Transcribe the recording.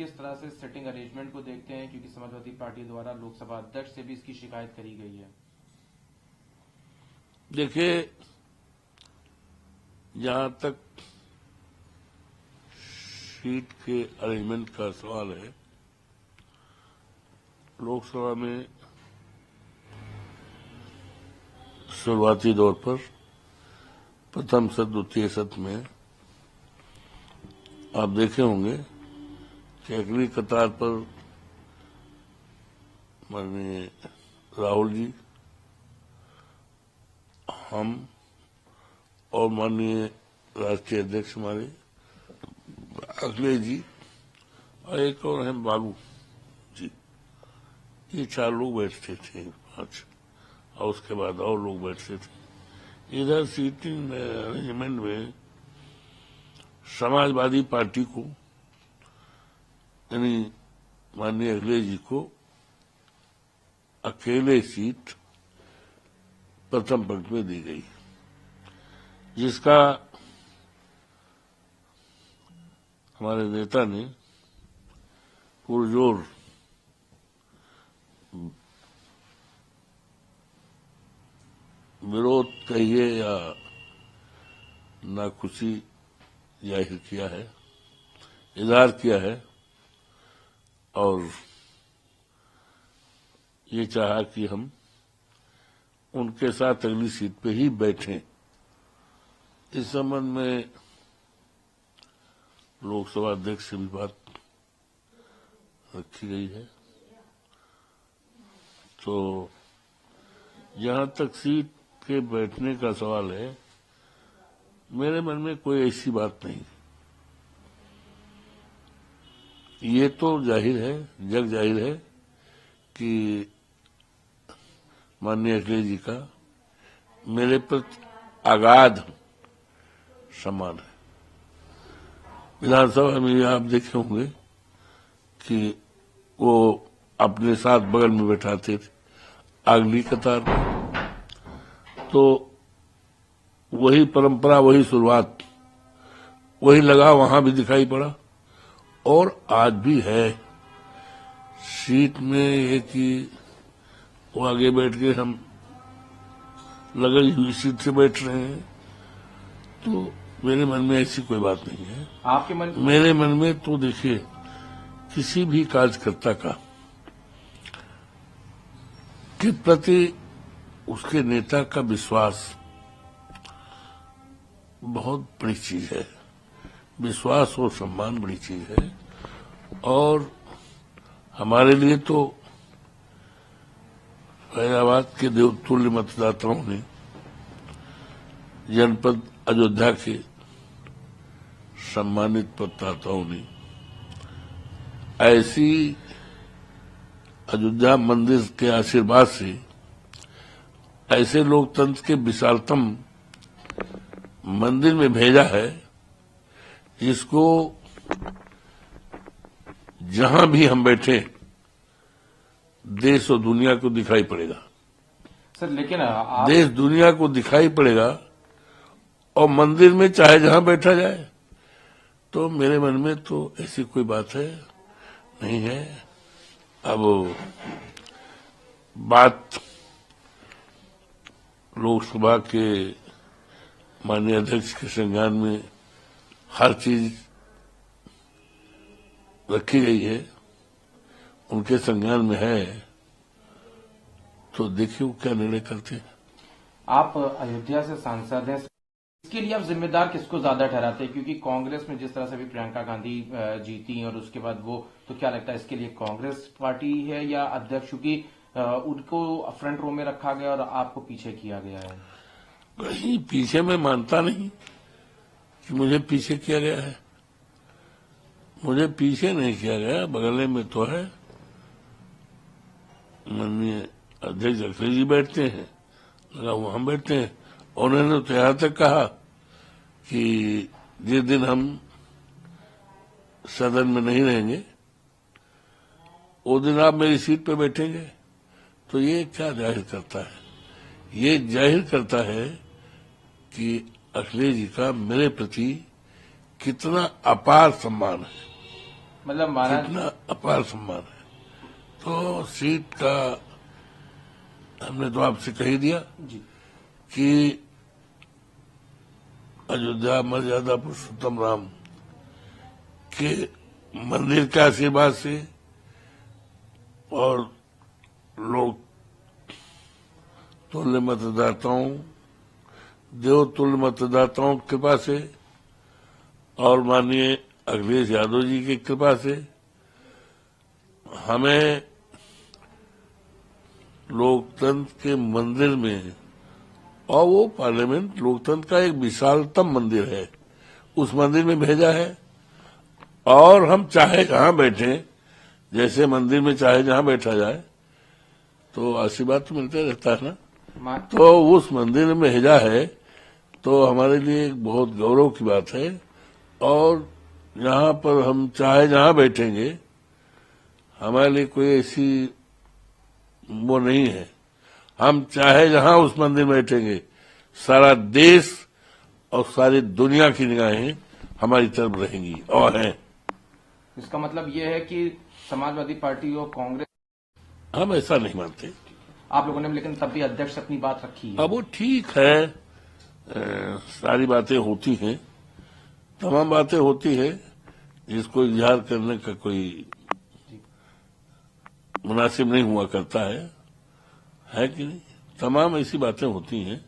किस तरह से सिटिंग अरेंजमेंट को देखते हैं, क्योंकि समाजवादी पार्टी द्वारा लोकसभा अध्यक्ष से भी इसकी शिकायत करी गई है। देखिए, जहां तक सीट के अरेंजमेंट का सवाल है, लोकसभा में शुरुआती दौर पर प्रथम सत्र द्वितीय सत्र में आप देखे होंगे कि अगली कतार पर माननीय राहुल जी, हम और माननीय राष्ट्रीय अध्यक्ष हमारे अखिलेश जी और एक और हैं बाबू जी, ये 4 लोग बैठते थे, 5, और उसके बाद और लोग बैठते थे। इधर सीटिंग अरेंजमेंट में समाजवादी पार्टी को यानी माननीय अखिलेश जी को अकेले सीट प्रथम पंक्ति में दी गई, जिसका हमारे नेता ने पुरजोर विरोध कहिए या नाखुशी जाहिर किया है, इजहार किया है और ये चाहा कि हम उनके साथ अगली सीट पे ही बैठें। इस संबंध में लोकसभा अध्यक्ष से भी बात रखी गई है। तो जहां तक सीट के बैठने का सवाल है, मेरे मन में कोई ऐसी बात नहीं। ये तो जाहिर है, जग जाहिर है कि माननीय अखिलेश जी का मेरे प्रति अगाध सम्मान है। विधानसभा में आप देखे होंगे कि वो अपने साथ बगल में बैठाते थे अगली कतार में, तो वही परंपरा, वही शुरुआत, वही लगाव वहां भी दिखाई पड़ा और आज भी है। सीट में ये कि वो आगे बैठ के हम लगी हुई सीट से बैठ रहे हैं, तो मेरे मन में ऐसी कोई बात नहीं है। आपके मन मेरे मन में तो देखिए, किसी भी कार्यकर्ता का के प्रति उसके नेता का विश्वास बहुत बड़ी चीज है। विश्वास और सम्मान बड़ी चीज है और हमारे लिए तो फैजाबाद के देवतुल्य मतदाताओं ने, जनपद अयोध्या के सम्मानित मतदाताओं ने ऐसी अयोध्या मंदिर के आशीर्वाद से ऐसे लोकतंत्र के विशालतम मंदिर में भेजा है, जिसको जहां भी हम बैठे देश और दुनिया को दिखाई पड़ेगा। सर लेकिन देश दुनिया को दिखाई पड़ेगा और मंदिर में चाहे जहां बैठा जाए, तो मेरे मन में तो ऐसी कोई बात है नहीं है। अब बात लोकसभा के माननीय अध्यक्ष के संज्ञान में हर चीज रखी गई है, उनके संज्ञान में है, तो देखिए वो क्या निर्णय करते हैं। आप अयोध्या से सांसद हैं, इसके लिए आप जिम्मेदार किसको ज्यादा ठहराते हैं? क्योंकि कांग्रेस में जिस तरह से भी प्रियंका गांधी जीती और उसके बाद वो, तो क्या लगता है इसके लिए कांग्रेस पार्टी है या अध्यक्ष, क्योंकि उनको फ्रंट रो में रखा गया और आपको पीछे किया गया है? कहीं पीछे मैं मानता नहीं कि मुझे पीछे किया गया है। मुझे पीछे नहीं किया गया, बगले में तो है माननीय अध्यक्ष अखिलेश जी बैठते हैं, लगा वो हम बैठते हैं। उन्होंने तो यहां तक कहा कि जिस दिन हम सदन में नहीं रहेंगे उस दिन आप मेरी सीट पे बैठेंगे। तो ये क्या जाहिर करता है? ये जाहिर करता है कि अखिलेश जी का मेरे प्रति कितना अपार सम्मान है। मतलब महाराज कितना अपार सम्मान है। तो सीट का हमने तो आपसे कह ही दिया जी कि अयोध्या मर्यादा पुरुषोत्तम राम के मंदिर के आशीर्वाद से और लोग तुल्य मतदाताओं, देवतुल्य मतदाताओं की कृपा से और माननीय अखिलेश यादव जी की कृपा से हमें लोकतंत्र के मंदिर में, और वो पार्लियामेंट लोकतंत्र का एक विशालतम मंदिर है, उस मंदिर में भेजा है। और हम चाहे जहां बैठे, जैसे मंदिर में चाहे जहां बैठा जाए तो आशीर्वाद तो मिलते रहता है ना। तो उस मंदिर में भेजा है तो हमारे लिए एक बहुत गौरव की बात है। और यहाँ पर हम चाहे जहां बैठेंगे, हमारे लिए कोई ऐसी वो नहीं है। हम चाहे जहां उस मंदिर में बैठेंगे, सारा देश और सारी दुनिया की निगाहें हमारी तरफ रहेंगी और हैं। इसका मतलब ये है कि समाजवादी पार्टी और कांग्रेस, हम ऐसा नहीं मानते। आप लोगों ने लेकिन तब भी अध्यक्ष अपनी बात रखी है। अब वो ठीक है, सारी बातें होती हैं, तमाम बातें होती है, जिसको इजहार करने का कोई मुनासिब नहीं हुआ करता है कि नहीं। तमाम ऐसी बातें होती हैं।